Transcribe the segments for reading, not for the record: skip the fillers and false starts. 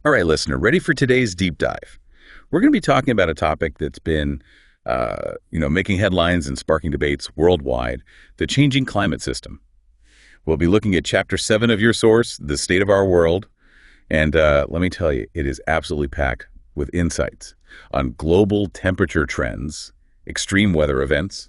All right, listener, ready for today's deep dive? We're going to be talking about a topic that's been, making headlines and sparking debates worldwide, the changing climate system. We'll be looking at Chapter 7 of your source, The State of Our World, and let me tell you, it is absolutely packed with insights on global temperature trends, extreme weather events,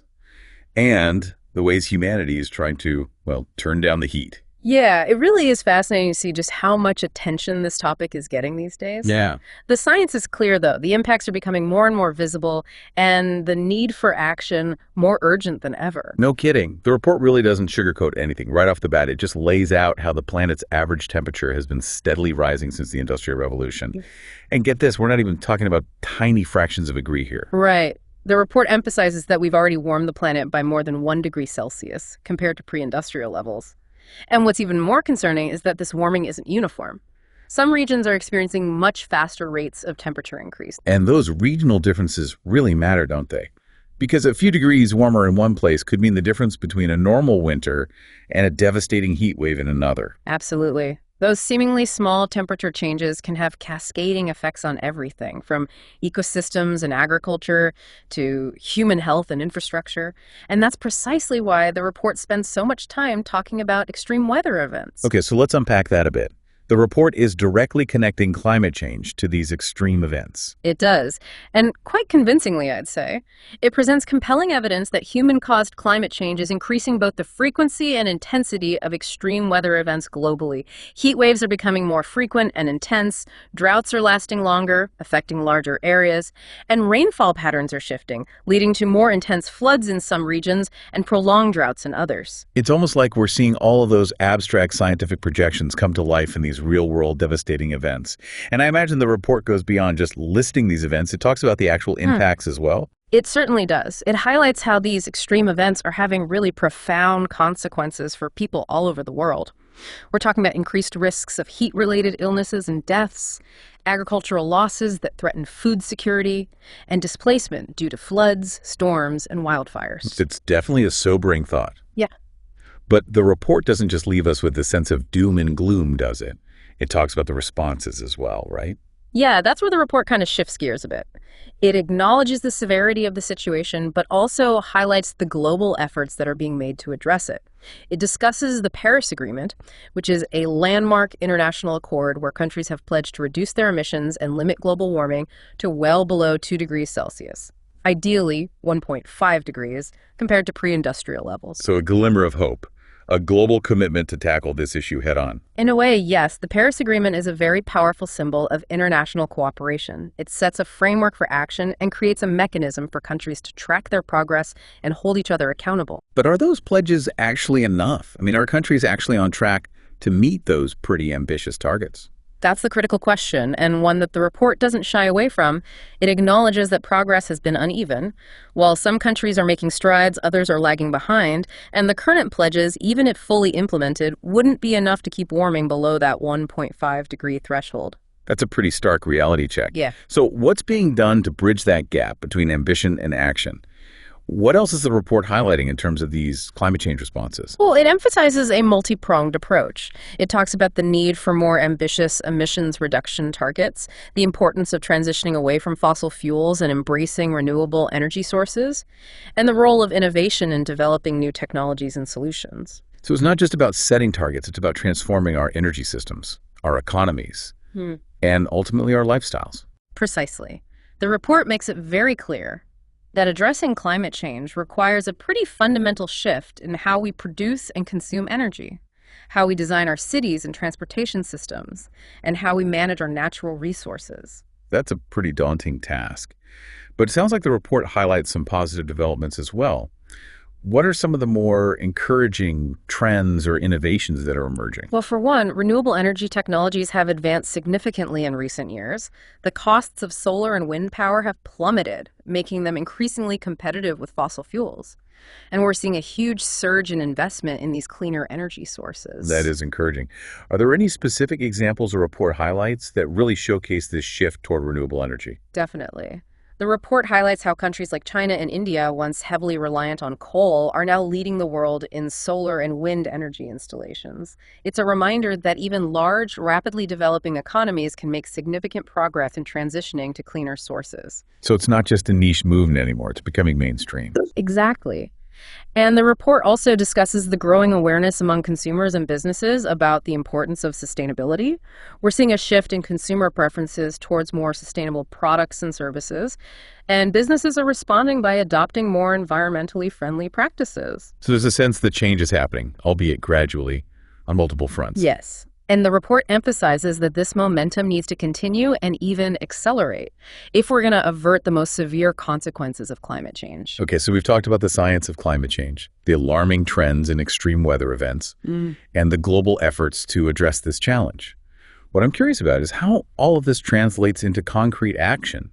and the ways humanity is trying to, turn down the heat. Yeah, it really is fascinating to see just how much attention this topic is getting these days. Yeah. The science is clear, though. The impacts are becoming more and more visible, and the need for action more urgent than ever. No kidding. The report really doesn't sugarcoat anything. Right off the bat, it just lays out how the planet's average temperature has been steadily rising since the Industrial Revolution. And get this, we're not even talking about tiny fractions of a degree here. Right. The report emphasizes that we've already warmed the planet by more than 1 degree Celsius compared to pre-industrial levels. And what's even more concerning is that this warming isn't uniform. Some regions are experiencing much faster rates of temperature increase. And those regional differences really matter, don't they? Because a few degrees warmer in one place could mean the difference between a normal winter and a devastating heat wave in another. Absolutely. Those seemingly small temperature changes can have cascading effects on everything, from ecosystems and agriculture to human health and infrastructure. And that's precisely why the report spends so much time talking about extreme weather events. Okay, so let's unpack that a bit. The report is directly connecting climate change to these extreme events. It does, and quite convincingly, I'd say. It presents compelling evidence that human-caused climate change is increasing both the frequency and intensity of extreme weather events globally. Heat waves are becoming more frequent and intense, droughts are lasting longer, affecting larger areas, and rainfall patterns are shifting, leading to more intense floods in some regions and prolonged droughts in others. It's almost like we're seeing all of those abstract scientific projections come to life in these real-world devastating events. And I imagine the report goes beyond just listing these events. It talks about the actual impacts as well. It certainly does. It highlights how these extreme events are having really profound consequences for people all over the world. We're talking about increased risks of heat-related illnesses and deaths, agricultural losses that threaten food security, and displacement due to floods, storms, and wildfires. It's definitely a sobering thought. Yeah. But the report doesn't just leave us with the sense of doom and gloom, does it? It talks about the responses as well, right? Yeah, that's where the report kind of shifts gears a bit. It acknowledges the severity of the situation, but also highlights the global efforts that are being made to address it. It discusses the Paris Agreement, which is a landmark international accord where countries have pledged to reduce their emissions and limit global warming to well below 2 degrees Celsius. Ideally, 1.5 degrees compared to pre-industrial levels. So a glimmer of hope. A global commitment to tackle this issue head on. In a way, yes, the Paris Agreement is a very powerful symbol of international cooperation. It sets a framework for action and creates a mechanism for countries to track their progress and hold each other accountable. But are those pledges actually enough? I mean, are countries actually on track to meet those pretty ambitious targets? That's the critical question, and one that the report doesn't shy away from. It acknowledges that progress has been uneven. While some countries are making strides, others are lagging behind, and the current pledges, even if fully implemented, wouldn't be enough to keep warming below that 1.5 degree threshold. That's a pretty stark reality check. Yeah. So what's being done to bridge that gap between ambition and action? What else is the report highlighting in terms of these climate change responses? Well, it emphasizes a multi-pronged approach. It talks about the need for more ambitious emissions reduction targets, the importance of transitioning away from fossil fuels and embracing renewable energy sources, and the role of innovation in developing new technologies and solutions. So it's not just about setting targets, it's about transforming our energy systems, our economies, and ultimately our lifestyles. Precisely. The report makes it very clear that addressing climate change requires a pretty fundamental shift in how we produce and consume energy, how we design our cities and transportation systems, and how we manage our natural resources. That's a pretty daunting task. But it sounds like the report highlights some positive developments as well. What are some of the more encouraging trends or innovations that are emerging? Well, for one, renewable energy technologies have advanced significantly in recent years. The costs of solar and wind power have plummeted, making them increasingly competitive with fossil fuels. And we're seeing a huge surge in investment in these cleaner energy sources. That is encouraging. Are there any specific examples or report highlights that really showcase this shift toward renewable energy? Definitely. The report highlights how countries like China and India, once heavily reliant on coal, are now leading the world in solar and wind energy installations. It's a reminder that even large, rapidly developing economies can make significant progress in transitioning to cleaner sources. So it's not just a niche movement anymore, it's becoming mainstream. Exactly. And the report also discusses the growing awareness among consumers and businesses about the importance of sustainability. We're seeing a shift in consumer preferences towards more sustainable products and services, and businesses are responding by adopting more environmentally friendly practices. So there's a sense that change is happening, albeit gradually, on multiple fronts. Yes. And the report emphasizes that this momentum needs to continue and even accelerate if we're going to avert the most severe consequences of climate change. Okay, so we've talked about the science of climate change, the alarming trends in extreme weather events, and the global efforts to address this challenge. What I'm curious about is how all of this translates into concrete action.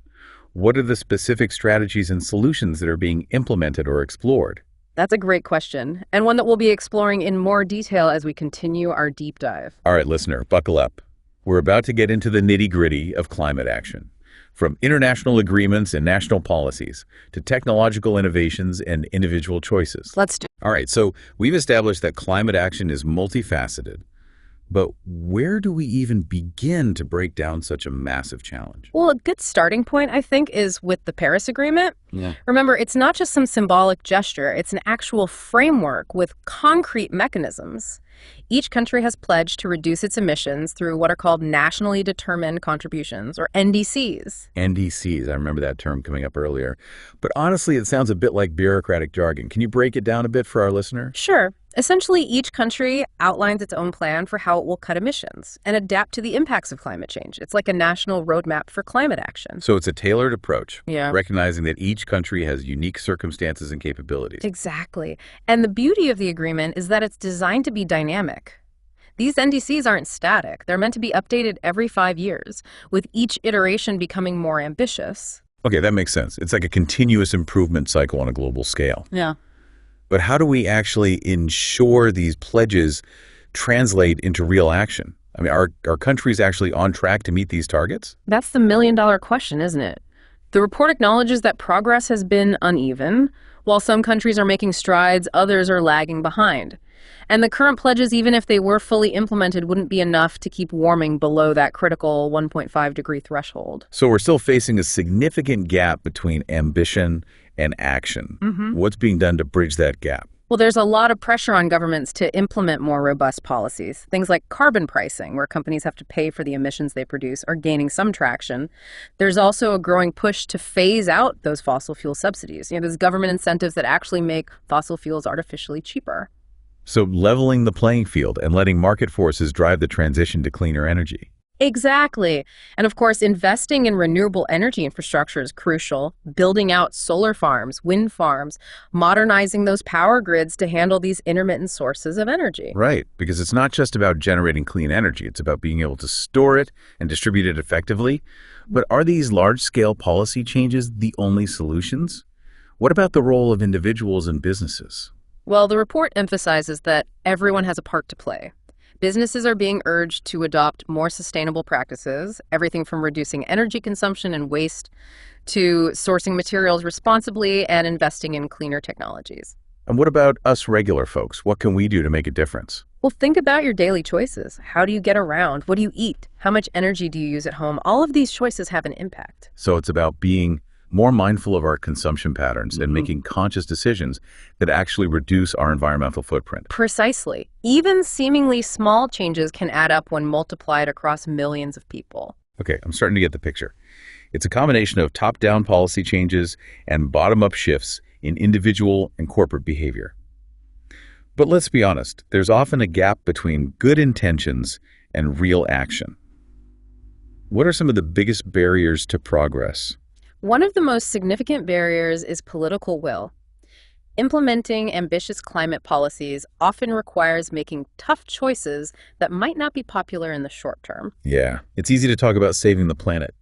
What are the specific strategies and solutions that are being implemented or explored? That's a great question, and one that we'll be exploring in more detail as we continue our deep dive. All right, listener, buckle up. We're about to get into the nitty-gritty of climate action. From international agreements and national policies to technological innovations and individual choices. Let's do All right, so we've established that climate action is multifaceted. But where do we even begin to break down such a massive challenge? Well, a good starting point, I think, is with the Paris Agreement. Yeah. Remember, it's not just some symbolic gesture, it's an actual framework with concrete mechanisms. Each country has pledged to reduce its emissions through what are called nationally determined contributions, or NDCs. NDCs, I remember that term coming up earlier. But honestly, it sounds a bit like bureaucratic jargon. Can you break it down a bit for our listener? Sure. Essentially, each country outlines its own plan for how it will cut emissions and adapt to the impacts of climate change. It's like a national roadmap for climate action. So it's a tailored approach, Yeah. recognizing that each country has unique circumstances and capabilities. Exactly. And the beauty of the agreement is that it's designed to be dynamic. These NDCs aren't static. They're meant to be updated every 5 years, with each iteration becoming more ambitious. Okay, that makes sense. It's like a continuous improvement cycle on a global scale. Yeah. But how do we actually ensure these pledges translate into real action? I mean, are countries actually on track to meet these targets? That's the million-dollar question, isn't it? The report acknowledges that progress has been uneven. While some countries are making strides, others are lagging behind. And the current pledges, even if they were fully implemented, wouldn't be enough to keep warming below that critical 1.5-degree threshold. So we're still facing a significant gap between ambition and action. What's being done to bridge that gap? Well, there's a lot of pressure on governments to implement more robust policies. Things like carbon pricing, where companies have to pay for the emissions they produce, are gaining some traction. There's also a growing push to phase out those fossil fuel subsidies. There's government incentives that actually make fossil fuels artificially cheaper. So leveling the playing field and letting market forces drive the transition to cleaner energy. Exactly. And of course, investing in renewable energy infrastructure is crucial. Building out solar farms, wind farms, modernizing those power grids to handle these intermittent sources of energy. Right, because it's not just about generating clean energy. It's about being able to store it and distribute it effectively. But are these large-scale policy changes the only solutions? What about the role of individuals and businesses? Well, the report emphasizes that everyone has a part to play. Businesses are being urged to adopt more sustainable practices, everything from reducing energy consumption and waste to sourcing materials responsibly and investing in cleaner technologies. And what about us regular folks? What can we do to make a difference? Well, think about your daily choices. How do you get around? What do you eat? How much energy do you use at home? All of these choices have an impact. So it's about being more mindful of our consumption patterns and making conscious decisions that actually reduce our environmental footprint. Precisely. Even seemingly small changes can add up when multiplied across millions of people. Okay, I'm starting to get the picture. It's a combination of top-down policy changes and bottom-up shifts in individual and corporate behavior. But let's be honest, there's often a gap between good intentions and real action. What are some of the biggest barriers to progress? One of the most significant barriers is political will. Implementing ambitious climate policies often requires making tough choices that might not be popular in the short term. Yeah, it's easy to talk about saving the planet.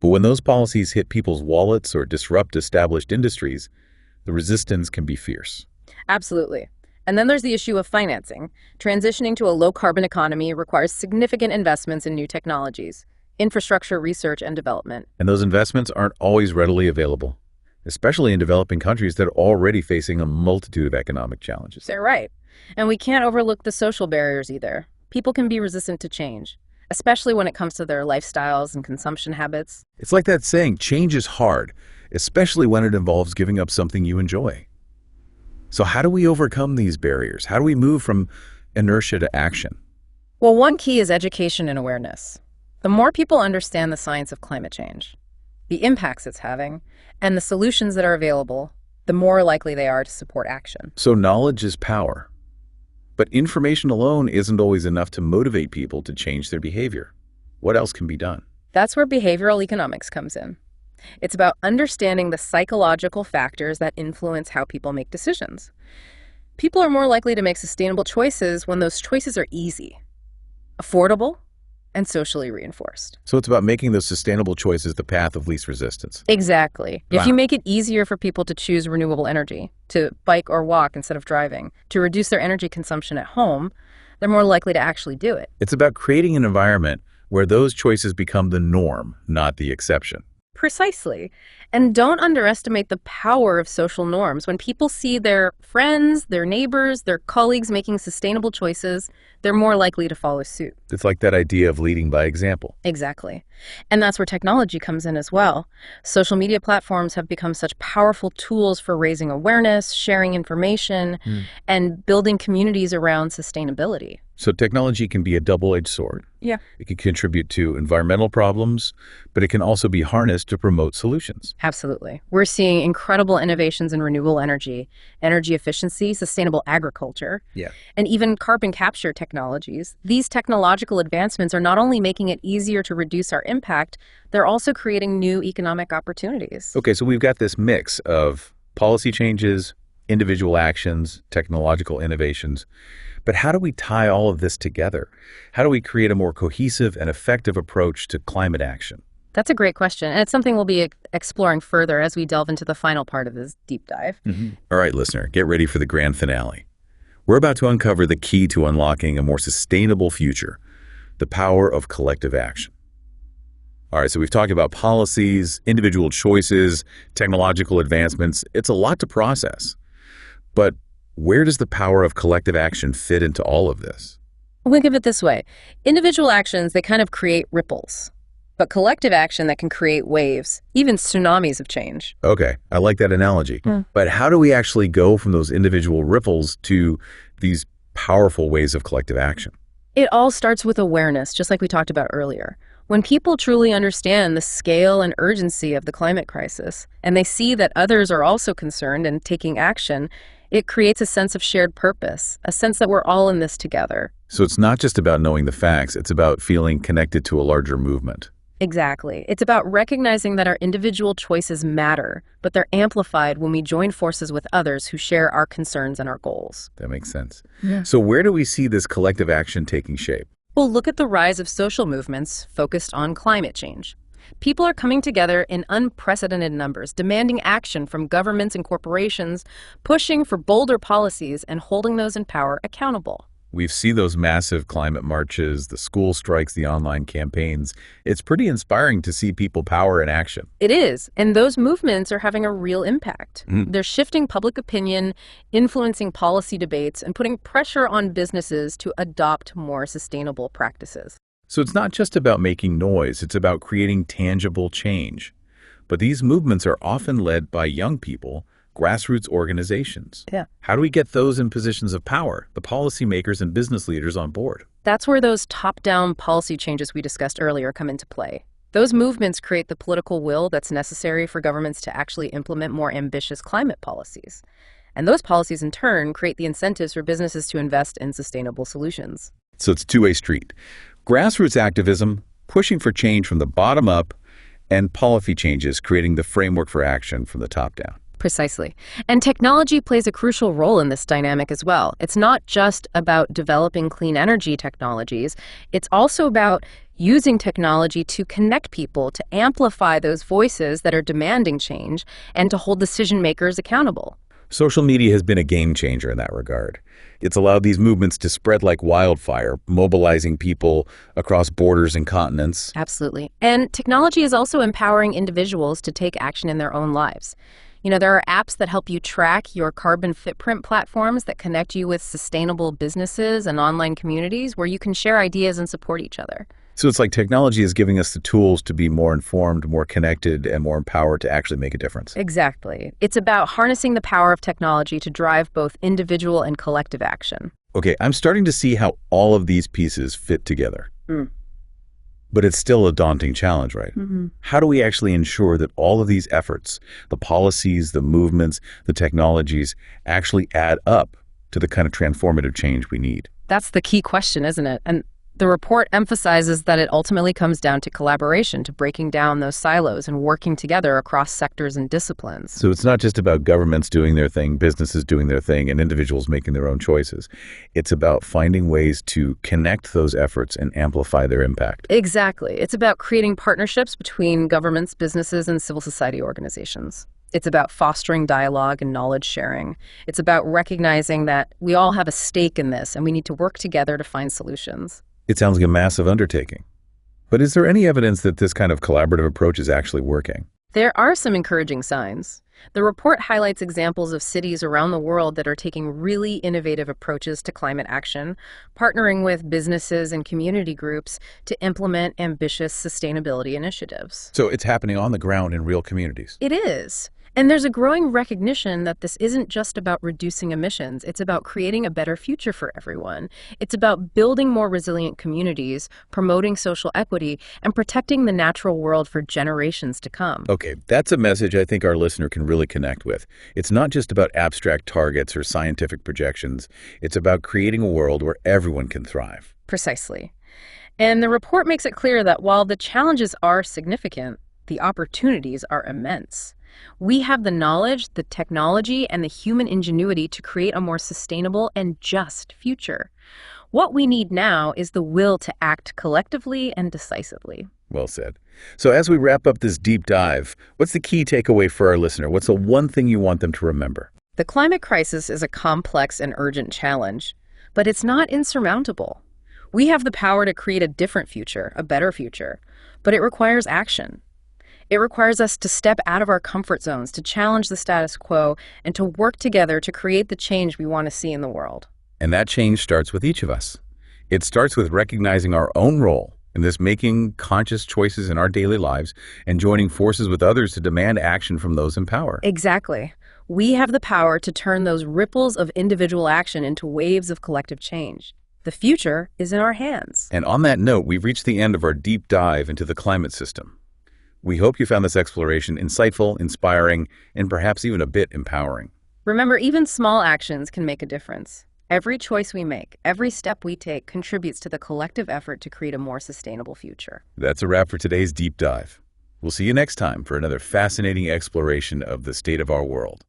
But when those policies hit people's wallets or disrupt established industries, the resistance can be fierce. Absolutely. And then there's the issue of financing. Transitioning to a low-carbon economy requires significant investments in new technologies. infrastructure, research, and development. And those investments aren't always readily available, especially in developing countries that are already facing a multitude of economic challenges. They're right. And we can't overlook the social barriers either. People can be resistant to change, especially when it comes to their lifestyles and consumption habits. It's like that saying, change is hard, especially when it involves giving up something you enjoy. So how do we overcome these barriers? How do we move from inertia to action? Well, one key is education and awareness. The more people understand the science of climate change, the impacts it's having, and the solutions that are available, the more likely they are to support action. So knowledge is power. But information alone isn't always enough to motivate people to change their behavior. What else can be done? That's where behavioral economics comes in. It's about understanding the psychological factors that influence how people make decisions. People are more likely to make sustainable choices when those choices are easy, affordable, and socially reinforced. So it's about making those sustainable choices the path of least resistance. Exactly. Wow. If you make it easier for people to choose renewable energy, to bike or walk instead of driving, to reduce their energy consumption at home, they're more likely to actually do it. It's about creating an environment where those choices become the norm, not the exception. Precisely. And don't underestimate the power of social norms. When people see their friends, their neighbors, their colleagues making sustainable choices, they're more likely to follow suit. It's like that idea of leading by example. Exactly. And that's where technology comes in as well. Social media platforms have become such powerful tools for raising awareness, sharing information, and building communities around sustainability. So technology can be a double-edged sword. Yeah. It can contribute to environmental problems, but it can also be harnessed to promote solutions. Absolutely. We're seeing incredible innovations in renewable energy, energy efficiency, sustainable agriculture, and even carbon capture technologies. These technological advancements are not only making it easier to reduce our impact, they're also creating new economic opportunities. Okay, so we've got this mix of policy changes, individual actions, technological innovations. But how do we tie all of this together? How do we create a more cohesive and effective approach to climate action? That's a great question, and it's something we'll be exploring further as we delve into the final part of this deep dive. All right, listener, get ready for the grand finale. We're about to uncover the key to unlocking a more sustainable future, the power of collective action. All right, so we've talked about policies, individual choices, technological advancements. It's a lot to process. But where does the power of collective action fit into all of this? We'll think of it this way. Individual actions, they kind of create ripples. But collective action that can create waves, even tsunamis of change. Okay, I like that analogy. But how do we actually go from those individual ripples to these powerful ways of collective action? It all starts with awareness, just like we talked about earlier. When people truly understand the scale and urgency of the climate crisis, and they see that others are also concerned and taking action, it creates a sense of shared purpose, a sense that we're all in this together. So it's not just about knowing the facts, it's about feeling connected to a larger movement. Exactly. It's about recognizing that our individual choices matter, but they're amplified when we join forces with others who share our concerns and our goals. That makes sense. So where do we see this collective action taking shape? Well, look at the rise of social movements focused on climate change. People are coming together in unprecedented numbers, demanding action from governments and corporations, pushing for bolder policies and holding those in power accountable. We see those massive climate marches, the school strikes, the online campaigns. It's pretty inspiring to see people power in action. It is, and those movements are having a real impact. They're shifting public opinion, influencing policy debates, and putting pressure on businesses to adopt more sustainable practices. So it's not just about making noise, it's about creating tangible change. But these movements are often led by young people, grassroots organizations. How do we get those in positions of power, the policymakers and business leaders on board? That's where those top-down policy changes we discussed earlier come into play. Those movements create the political will that's necessary for governments to actually implement more ambitious climate policies. And those policies, in turn, create the incentives for businesses to invest in sustainable solutions. So it's a two-way street. Grassroots activism, pushing for change from the bottom up, and policy changes, creating the framework for action from the top down. Precisely. And technology plays a crucial role in this dynamic as well. It's not just about developing clean energy technologies. It's also about using technology to connect people, to amplify those voices that are demanding change, and to hold decision makers accountable. Social media has been a game changer in that regard. It's allowed these movements to spread like wildfire, mobilizing people across borders and continents. Absolutely. And technology is also empowering individuals to take action in their own lives. There are apps that help you track your carbon footprint, platforms that connect you with sustainable businesses and online communities where you can share ideas and support each other. So it's like technology is giving us the tools to be more informed, more connected, and more empowered to actually make a difference. Exactly. It's about harnessing the power of technology to drive both individual and collective action. Okay, I'm starting to see how all of these pieces fit together. Mm. But it's still a daunting challenge, right? Mm-hmm. How do we actually ensure that all of these efforts, the policies, the movements, the technologies, actually add up to the kind of transformative change we need? That's the key question, isn't it? And the report emphasizes that it ultimately comes down to collaboration, to breaking down those silos and working together across sectors and disciplines. So it's not just about governments doing their thing, businesses doing their thing, and individuals making their own choices. It's about finding ways to connect those efforts and amplify their impact. Exactly. It's about creating partnerships between governments, businesses, and civil society organizations. It's about fostering dialogue and knowledge sharing. It's about recognizing that we all have a stake in this and we need to work together to find solutions. It sounds like a massive undertaking. But is there any evidence that this kind of collaborative approach is actually working? There are some encouraging signs. The report highlights examples of cities around the world that are taking really innovative approaches to climate action, partnering with businesses and community groups to implement ambitious sustainability initiatives. So it's happening on the ground in real communities. It is. And there's a growing recognition that this isn't just about reducing emissions. It's about creating a better future for everyone. It's about building more resilient communities, promoting social equity, and protecting the natural world for generations to come. Okay, that's a message I think our listener can really connect with. It's not just about abstract targets or scientific projections. It's about creating a world where everyone can thrive. Precisely. And the report makes it clear that while the challenges are significant, the opportunities are immense. We have the knowledge, the technology, and the human ingenuity to create a more sustainable and just future. What we need now is the will to act collectively and decisively. Well said. So as we wrap up this deep dive, what's the key takeaway for our listener? What's the one thing you want them to remember? The climate crisis is a complex and urgent challenge, but it's not insurmountable. We have the power to create a different future, a better future, but it requires action. It requires us to step out of our comfort zones, to challenge the status quo, and to work together to create the change we want to see in the world. And that change starts with each of us. It starts with recognizing our own role in this, making conscious choices in our daily lives, and joining forces with others to demand action from those in power. Exactly. We have the power to turn those ripples of individual action into waves of collective change. The future is in our hands. And on that note, we've reached the end of our deep dive into the climate system. We hope you found this exploration insightful, inspiring, and perhaps even a bit empowering. Remember, even small actions can make a difference. Every choice we make, every step we take contributes to the collective effort to create a more sustainable future. That's a wrap for today's deep dive. We'll see you next time for another fascinating exploration of the state of our world.